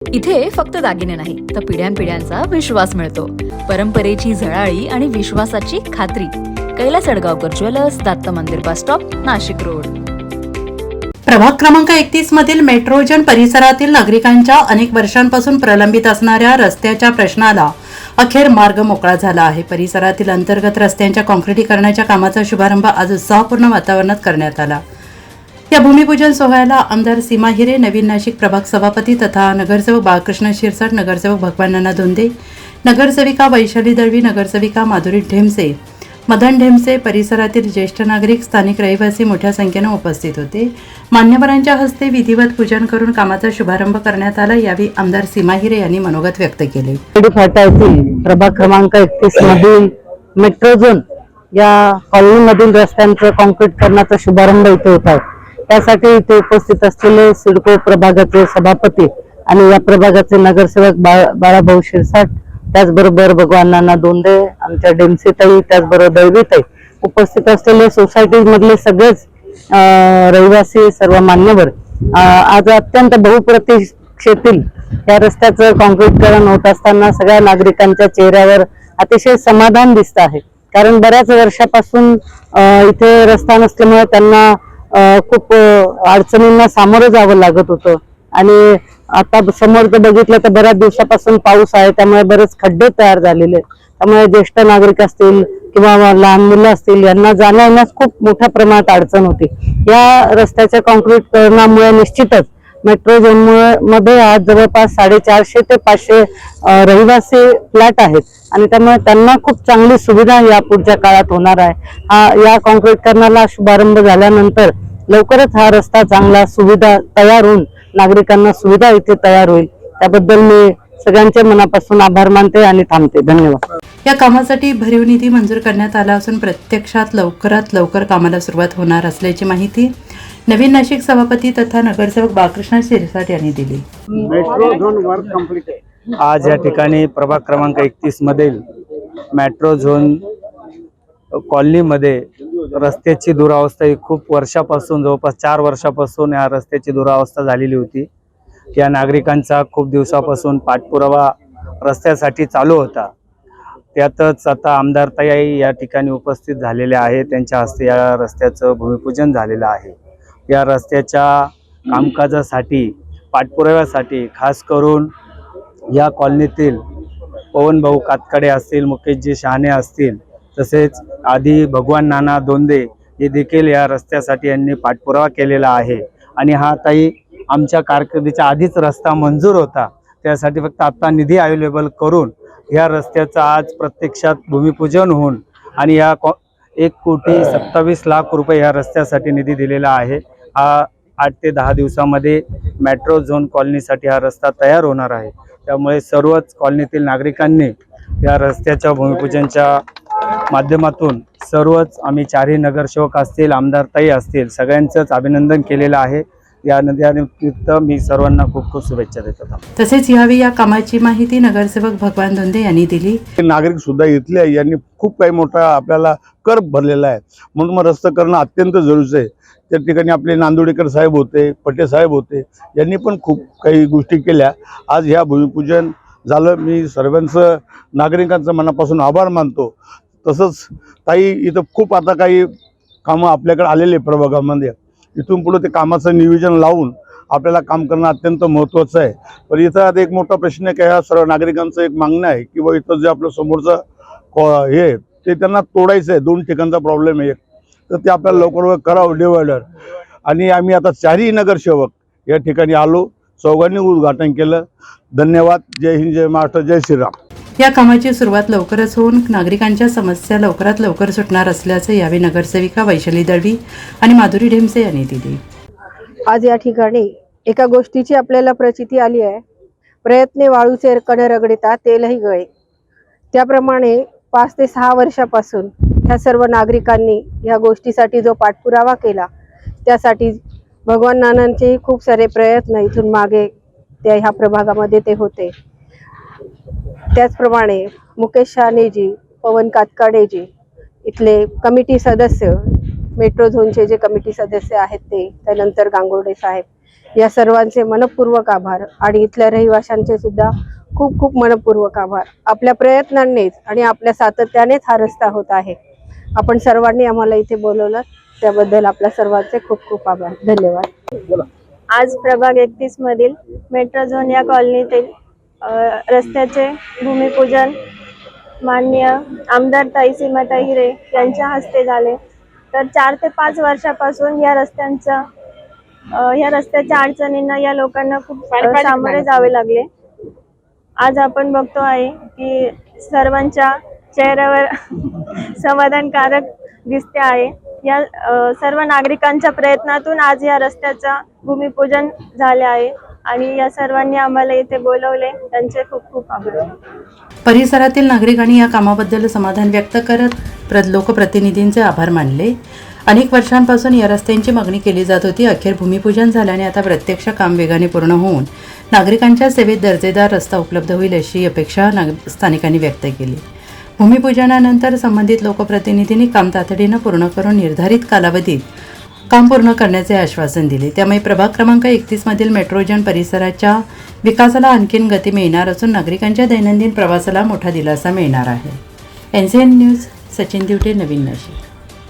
इथे फक्त दागिने नाही तर पिढ्यानपिढ्यांचा विश्वास मिळतो. परंपरेची झळाळी आणि विश्वासाची खात्री. कैलास अडगावकर ज्वेलर्स, दत्त मंदिर बस स्टॉप, नाशिक रोड. प्रभाग क्रमांक 31 मधील मेट्रोजन परिसरातील नागरिकांच्या अनेक वर्षांपासून प्रलंबित असणाऱ्या रस्त्याच्या प्रश्नाला अखेर मार्ग मोकळा झाला आहे. परिसरातील अंतर्गत रस्त्यांच्या काँक्रिटीकरणाच्या कामाचा शुभारंभ आज उत्साहपूर्ण वातावरणात करण्यात आला. या भूमिपूजन सोहळ्याला आमदार सीमा हिरे, नवीन नाशिक प्रभाग सभापती तथा नगरसेवक बाळकृष्ण शिरसाट, नगरसेवक भगवान नाना दोंदे, नगरसेविका वैशाली दळवी, नगरसेविका माधुरी ढेमसे, मदन ढेमसे, परिसरातील ज्येष्ठ नागरिक, स्थानिक रहिवासी मोठ्या संख्येने उपस्थित होते. मान्यवरांच्या हस्ते विधिवत पूजन करून कामाचा शुभारंभ करण्यात आला. यावेळी आमदार सीमा हिरे यांनी मनोगत व्यक्त केले. फाटा येथील प्रभाग क्रमांक 31 मधील मेट्रो झोन या कॉलनीमधील रस्त्यांचं काँक्रीटीकरणाचा शुभारंभ इथे होत आहे. त्यासाठी इथे उपस्थित असलेले सिडको प्रभागाचे सभापती आणि या प्रभागाचे नगरसेवक बाळाभाऊ शिरसाट, त्याचबरोबर भगवान नाना दोंदे, आमच्या डेमसेताई, त्याचबरोबर दैवीताई, उपस्थित असलेले सोसायटी मधले सगळेच रहिवासी, सर्व मान्यवर आज अत्यंत बहुप्रतीक्षेतील या रस्त्याचं काँक्रीटीकरण होत असताना सगळ्या नागरिकांच्या चेहऱ्यावर अतिशय समाधान दिसत आहे. कारण बऱ्याच वर्षापासून इथे रस्ता नसल्यामुळे त्यांना खूप अडचणींना सामोरं जावं लागत होतं आणि आता समोर जर बघितलं तर बऱ्याच दिवसापासून पाऊस आहे, त्यामुळे बरेच खड्डे तयार झालेले. त्यामुळे ज्येष्ठ नागरिक असतील किंवा लहान मुलं असतील यांना जाण्या येण्यास खूप मोठ्या प्रमाणात अडचण होती. या रस्त्याच्या काँक्रीटीकरणामुळे निश्चितच मेट्रो झोन मध्ये आज जवळपास 450 ते 500 रहिवासी फ्लॅट आहेत आणि त्यामुळे त्यांना खूप चांगली सुविधा या पुढच्या काळात होणार आहे. या काँक्रीटीकरणाला शुभारंभ झाल्यानंतर लवकरच हा रस्ता चांगला सुविधा तयार होऊन नागरिकांना सुविधा इथे तयार होईल. त्याबद्दल मी सगळ्यांचे मनापासून आभार मानते आणि थांबते. धन्यवाद. या कामासाठी भरीव निधी मंजूर करण्यात आला असून प्रत्यक्षात लवकरात लवकर कामाला सुरुवात होणार असल्याची माहिती नवीन नाशिक सभापती तथा नगरसेवक बाळकृष्ण शिरसाट यांनी दिली. मेट्रो झोन वर्क कंप्लीट आहे. आज या ठिकाणी प्रभाग क्रमांक 31 मधील मेट्रो झोन कॉलनीमध्ये रस्त्याची दुरावस्था ही खूप वर्षापासून, जवळपास 4 वर्षापासून या रस्त्याची दुरावस्था झालेली होती. या नागरिकांचा खूप दिवसापासून पाठपुरावा रस्त्यासाठी चालू होता. त्यातच आता आमदार ताई या ठिकाणी उपस्थित झालेले आहे. त्यांच्या हस्ते या रस्त्याचं भूमिपूजन झालेलं आहे. या रस्त्याच्या कामकाजासाठी, पाठपुराव्यासाठी खास करून या कॉलनीतील पवनभाऊ कातकडे असतील, मुकेशजी शहाणे असतील, तसेच आधी भगवान नाना दोंदे हे देखील या रस्त्यासाठी यांनी पाठपुरावा केलेला आहे. आणि हा ताई आमच्या कारकिर्दीच्या आधीच रस्ता मंजूर होता, त्यासाठी फक्त आता निधी अवेलेबल करून या रस्त्याचं आज प्रत्यक्षात भूमिपूजन होऊन आणि या 1,27,00,000 रुपये या रस्त्यासाठी निधी दिलेला आहे. हा 8 ते 10 दिवसामध्ये मेट्रो झोन कॉलनीसाठी हा रस्ता तयार होणार आहे. त्यामुळे सर्वच कॉलनीतील नागरिकांनी या रस्त्याच्या भूमिपूजनच्या माध्यमातून सर्वच आम्ही 4ही नगरसेवक असतील, आमदार ताई असतील, सगळ्यांचंच अभिनंदन केलेलं आहे. या निमित्त मी सर्वांना खूप खूप शुभेच्छा देतो. तसेच यावेळी या कामाची माहिती नगरसेवक भगवान दोंदे यांनी दिली. नागरिक सुद्धा इथले यांनी खूप काही मोठा आपल्याला कर भरलेला आहे, म्हणून मग रस्ता करणं अत्यंत जरुरीचं आहे. त्या ठिकाणी आपले नांदोडेकर साहेब होते, पटे साहेब होते, यांनी पण खूप काही गोष्टी केल्या. आज ह्या भूमिपूजन झालं. मी सर्वांचं, नागरिकांचं मनापासून आभार मानतो. तसंच ताई इथं खूप आता काही कामं आपल्याकडे आलेले प्रभागामध्ये. इथून पुढे ते कामाचं नियोजन लावून आपल्याला काम करणं अत्यंत महत्त्वाचं आहे. पण इथं आता एक मोठा प्रश्न आहे की ह्या सर्व नागरिकांचं एक मागणं आहे की बा इथं जे आपलं समोरचं हे ते त्यांना तोडायचं आहे. 2 ठिकाणचा प्रॉब्लेम आहे. तर ते आपल्याला लवकर करावं डिवायडर. आणि आम्ही आता 4ही नगरसेवक या ठिकाणी आलो, चौघांनी उद्घाटन केलं. धन्यवाद. जय हिंद, जय महाराष्ट्र, जय श्रीराम. या कामाची सुरुवात लवकरच होऊन नागरिकांच्या समस्या लवकरात लवकर सुटणार असल्याचं यावेळी नगरसेविका वैशाली दळवी आणि माधुरी ढेमसे यांनी दिली. आज या ठिकाणी एका गोष्टीची आपल्याला प्रचिती आली आहे. प्रयत्ने वाळूचे कण रगडिता तेलही गळे. त्याप्रमाणे 5 ते 6 वर्षापासून ह्या सर्व नागरिकांनी ह्या गोष्टीसाठी जो पाठपुरावा केला, त्यासाठी भगवान नानांचे खूप सारे प्रयत्न इथून मागे त्या ह्या प्रभागामध्ये ते होते. त्याचप्रमाणे मुकेश शहाणेजी, पवन कातकाडेजी, इथले कमिटी सदस्य, मेट्रो झोनचे जे कमिटी सदस्य आहेत ते, त्यानंतर गांगुर्डे साहेब, या सर्वांचे मनपूर्वक आभार आणि इथल्या रहिवाशांचे सुद्धा खूप खूप मनपूर्वक आभार. आपल्या प्रयत्नांनीच आणि आपल्या सातत्यानेच हा रस्ता होत आहे. आपण सर्वांनी आम्हाला इथे बोलवलं त्याबद्दल आपल्या सर्वांचे खूप खूप आभार. धन्यवाद. आज प्रभाग 31 मधील मेट्रो झोन या कॉलनीतील रस्त्याचे भूमिपूजन माननीय आमदार ताई सीमाताई हिरे यांच्या हस्ते झाले. तर 4 ते 5 वर्षापासून या रस्त्याच्या अडचणींना या लोकांना खूप सामोरे जावे लागले. आज आपण बघतो आहे की सर्वांच्या चेहऱ्यावर समाधानकारक दिसते आहे. या सर्व नागरिकांच्या प्रयत्नातून आज या रस्त्याचा भूमिपूजन झाले आहे आणि या सर्वांनी आम्हाला इथे बोलवले त्यांचे खूप खूप आभार. परिसरातील नागरिकांनी या कामाबद्दल समाधान व्यक्त करत लोकप्रतिनिधींचे आभार मानले. अनेक वर्षांपासून या रस्त्यांची मागणी केली जात होती. अखेर भूमिपूजन झाल्याने आता प्रत्यक्ष काम वेगाने पूर्ण होऊन नागरिकांच्या सेवेत दर्जेदार रस्ता उपलब्ध होईल अशी अपेक्षा स्थानिकांनी व्यक्त केली. भूमिपूजनानंतर संबंधित लोकप्रतिनिधींनी काम तातडीनं पूर्ण करून निर्धारित कालावधीत काम पूर्ण करण्याचे आश्वासन दिले. त्यामुळे प्रभाग क्रमांक 31 मधील मेट्रोजन परिसराच्या विकासाला आणखीन गती मिळणार असून नागरिकांच्या दैनंदिन प्रवासाला मोठा दिलासा मिळणार आहे. NCN न्यूज, सचिन दिवटे, नवीन नाशिक.